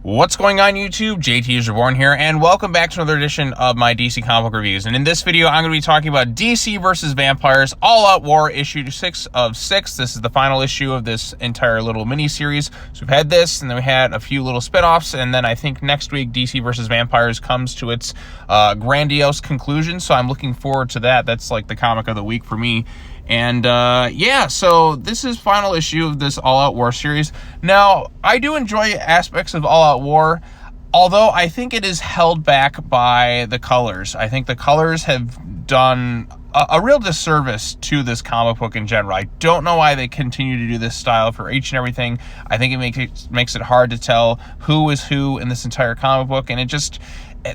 What's going on YouTube? JT is Reborn here, and welcome back to another edition of my DC comic book reviews. And in this video, I'm going to be talking about DC versus Vampires All Out War issue 6 of 6. This is the final issue of this entire little mini-series. So we've had this, and then we had a few little spin-offs, and then I think next week DC versus Vampires comes to its grandiose conclusion. So I'm looking forward to that. That's like the comic of the week for me. And yeah, so this is final issue of this All Out War series. Now, I do enjoy aspects of All Out War, although I think it is held back by the colors. I think the colors have done a real disservice to this comic book in general. I don't know why they continue to do this style for each and everything. I think it makes it hard to tell who is who in this entire comic book, and it just,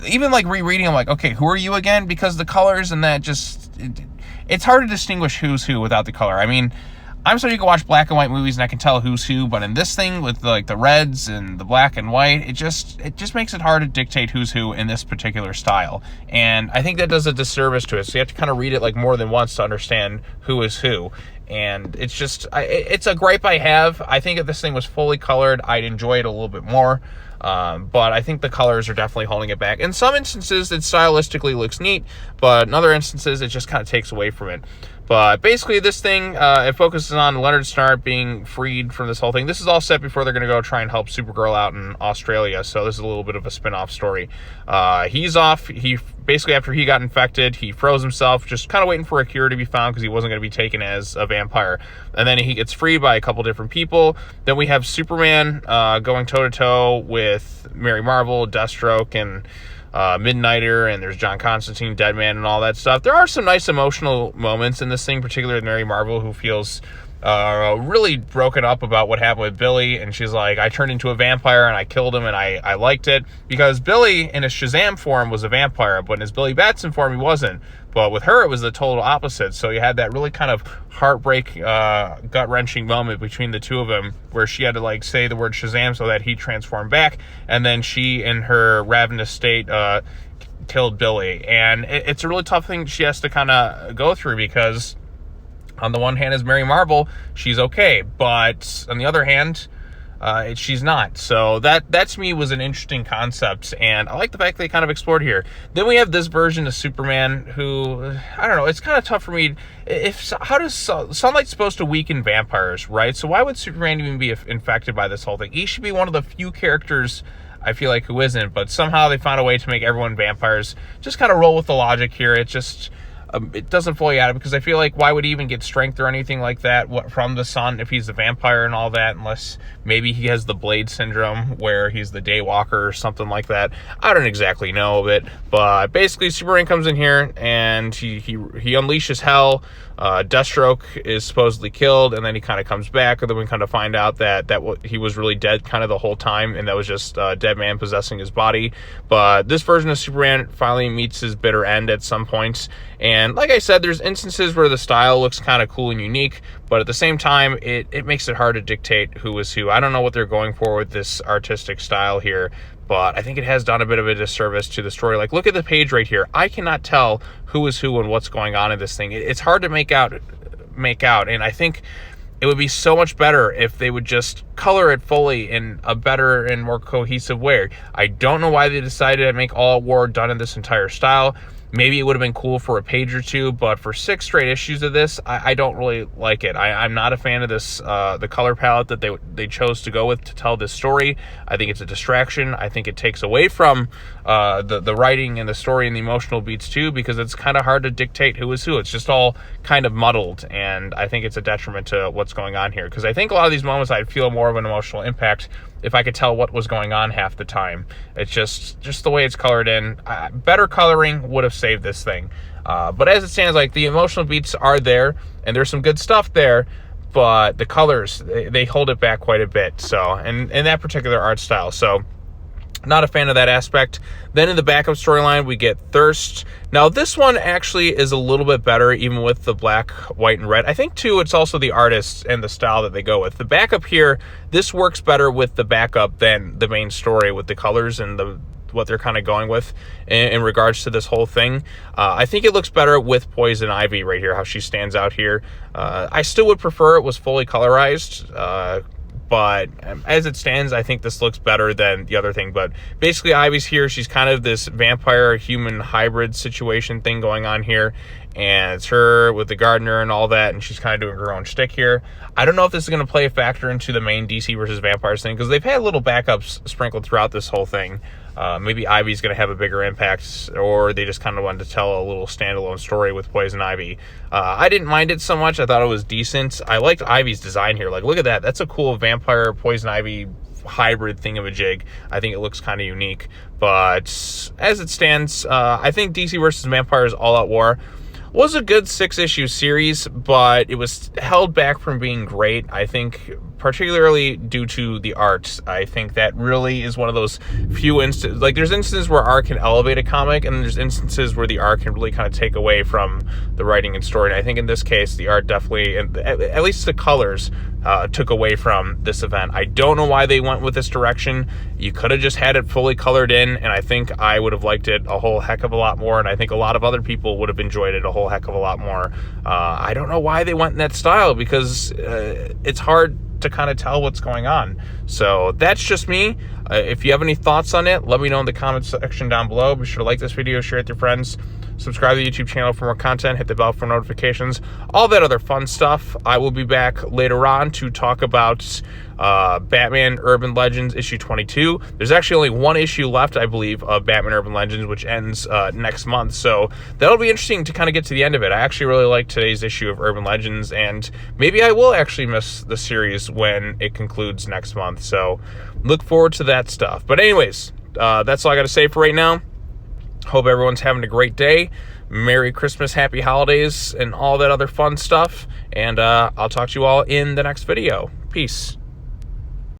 even like rereading, I'm like, okay, who are you again? Because the colors and that just... It's hard to distinguish who's who without the color. I mean, I'm sorry, you can watch black and white movies and I can tell who's who, but in this thing with like the reds and the black and white, it just makes it hard to dictate who's who in this particular style. And I think that does a disservice to it. So you have to kind of read it like more than once to understand who is who. And it's just, it's a gripe I have. I think if this thing was fully colored, I'd enjoy it a little bit more. But I think the colors are definitely holding it back. In some instances, it stylistically looks neat, but in other instances, it just kind of takes away from it. But basically, this thing, it focuses on Leonard Snart being freed from this whole thing. This is all set before they're going to go try and help Supergirl out in Australia, so this is a little bit of a spin-off story. He's off. He basically, after he got infected, he froze himself, just kind of waiting for a cure to be found because he wasn't going to be taken as a vampire. And then he gets freed by a couple different people. Then we have Superman going toe-to-toe with Mary Marvel, Deathstroke, and Midnighter, and there's John Constantine, Deadman, and all that stuff. There are some nice emotional moments in this thing, particularly with Mary Marvel, who feels really broken up about what happened with Billy, and she's like, I turned into a vampire and I killed him and I liked it, because Billy in his Shazam form was a vampire, but in his Billy Batson form he wasn't. But with her, it was the total opposite. So you had that really kind of heartbreak, gut-wrenching moment between the two of them, where she had to like say the word Shazam so that he transformed back, and then she, in her ravenous state, killed Billy. And it's a really tough thing she has to kind of go through, because on the one hand, as Mary Marvel, she's okay, but on the other hand, she's not. So that to me was an interesting concept, and I like the fact they kind of explored here. Then we have this version of Superman who, I don't know, it's kind of tough for me. How does sunlight's supposed to weaken vampires, right? So why would Superman even be infected by this whole thing? He should be one of the few characters, I feel like, who isn't, but somehow they found a way to make everyone vampires. Just kind of roll with the logic here. It just... it doesn't fully add it, because I feel like, why would he even get strength or anything like that from the sun if he's a vampire and all that, unless maybe he has the Blade syndrome where he's the Daywalker or something like that. I don't exactly know of it, but basically Superman comes in here and he unleashes hell. Deathstroke is supposedly killed, and then he kind of comes back, and then we kind of find out that he was really dead kind of the whole time, and that was just a dead man possessing his body. But this version of Superman finally meets his bitter end at some points, and like I said, there's instances where the style looks kind of cool and unique, but at the same time, it makes it hard to dictate who is who. I don't know what they're going for with this artistic style here, but I think it has done a bit of a disservice to the story. Like, look at the page right here. I cannot tell who is who and what's going on in this thing. It's hard to make out, and I think it would be so much better if they would just color it fully in a better and more cohesive way. I don't know why they decided to make All Out War done in this entire style. Maybe it would have been cool for a page or two, but for 6 straight issues of this, I don't really like it. I'm not a fan of this, the color palette that they chose to go with to tell this story. I think it's a distraction. I think it takes away from the writing and the story and the emotional beats too, because it's kind of hard to dictate who is who. It's just all kind of muddled, and I think it's a detriment to what's going on here, because I think a lot of these moments I'd feel more of an emotional impact if I could tell what was going on half the time. It's just the way it's colored in. Better coloring would have saved this thing. But as it stands, like, the emotional beats are there, and there's some good stuff there, but the colors, they hold it back quite a bit. So, and that particular art style. So, not a fan of that aspect. Then in the backup storyline, we get Thirst. Now, this one actually is a little bit better, even with the black, white, and red. I think, too, it's also the artists and the style that they go with. The backup here, this works better with the backup than the main story, with the colors and what they're kind of going with in regards to this whole thing. I think it looks better with Poison Ivy right here, how she stands out here. I still would prefer it was fully colorized, but as it stands, I think this looks better than the other thing. But basically, Ivy's here. She's kind of this vampire-human hybrid situation thing going on here, and it's her with the gardener and all that, and she's kind of doing her own shtick here. I don't know if this is going to play a factor into the main DC versus vampires thing, because they've had little backups sprinkled throughout this whole thing. Maybe Ivy's going to have a bigger impact, or they just kind of wanted to tell a little standalone story with Poison Ivy. I didn't mind it so much. I thought it was decent. I liked Ivy's design here. Like, look at that. That's a cool vampire Poison Ivy hybrid thingamajig. I think it looks kind of unique. But as it stands, I think DC versus Vampires All Out War was a good 6-issue series, but it was held back from being great, I think, particularly due to the art. I think that really is one of those few instances, like there's instances where art can elevate a comic, and there's instances where the art can really kind of take away from the writing and story. And I think in this case, the art definitely, and at least the colors, took away from this event. I don't know why they went with this direction. You could have just had it fully colored in, and I think I would have liked it a whole heck of a lot more, and I think a lot of other people would have enjoyed it a whole heck of a lot more. I don't know why they went in that style, because it's hard to kind of tell what's going on. So that's just me. If you have any thoughts on it, let me know in the comments section down below. Be sure to like this video, share it with your friends, subscribe to the YouTube channel for more content, hit the bell for notifications, all that other fun stuff. I will be back later on to talk about Batman Urban Legends issue 22. There's actually only one issue left, I believe, of Batman Urban Legends, which ends next month. So that'll be interesting to kind of get to the end of it. I actually really like today's issue of Urban Legends, and maybe I will actually miss the series when it concludes next month. So look forward to that stuff. But anyways, that's all I got to say for right now. Hope everyone's having a great day. Merry Christmas, Happy Holidays, and all that other fun stuff. And I'll talk to you all in the next video. Peace.